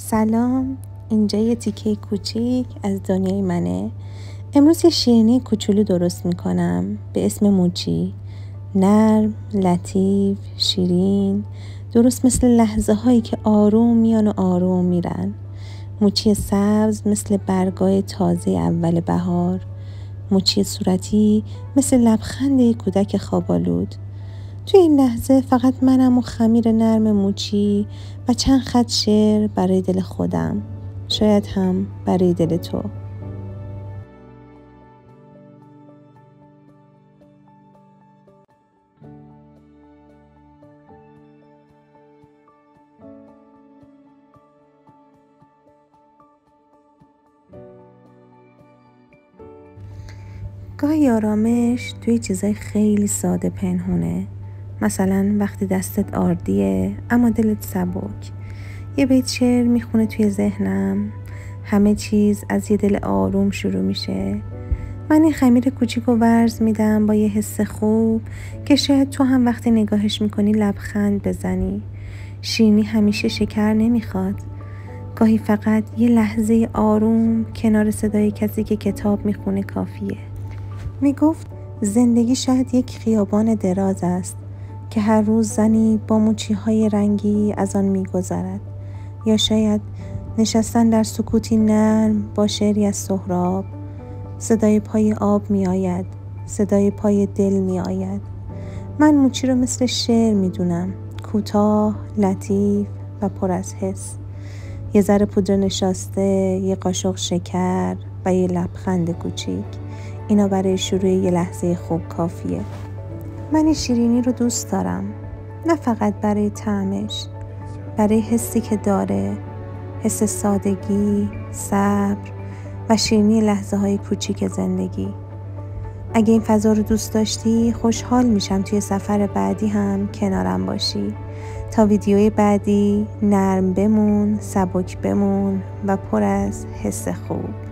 سلام، اینجا یه تیکه کوچیک از دنیای منه. امروز یه شیرینی کوچولو درست میکنم به اسم موچی. نرم، لطیف، شیرین، درست مثل لحظه هایی که آروم میان و آروم میرن. موچی سبز مثل برگای تازه اول بهار. موچی صورتی مثل لبخند یک کودک خوابالود. توی این لحظه فقط منم و خمیر نرم موچی و چند خط شعر برای دل خودم، شاید هم برای دل تو. گاهی آرامش توی چیزای خیلی ساده پنهونه. مثلا وقتی دستت آردیه اما دلت سبک. یه بیت شعر میخونه توی ذهنم، همه چیز از یه دل آروم شروع میشه. من این خمیر کوچیک رو ورز میدم با یه حس خوب که شاید تو هم وقتی نگاهش میکنی لبخند بزنی. شیرینی همیشه شکر نمیخواد. گاهی فقط یه لحظه آروم کنار صدای کسی که کتاب میخونه کافیه. میگفت زندگی شاید یک خیابان دراز است که هر روز زنی با موچی‌های رنگی از آن میگذرد، یا شاید نشستن در سکوتی نرم با شعری از سهراب. صدای پای آب می آید، صدای پای دل می آید. من موچی رو مثل شعر می دونم، کوتاه، لطیف و پر از حس. یه ذره پودر نشاسته، یه قاشق شکر و یه لبخند کوچیک. اینا برای شروع یه لحظه خوب کافیه. من این شیرینی رو دوست دارم، نه فقط برای طعمش، برای حسی که داره، حس سادگی، صبر و شیرینی لحظه های کوچیک زندگی. اگه این فضا رو دوست داشتی، خوشحال میشم توی سفر بعدی هم کنارم باشی. تا ویدیوی بعدی، نرم بمون، سبک بمون و پر از حس خوب.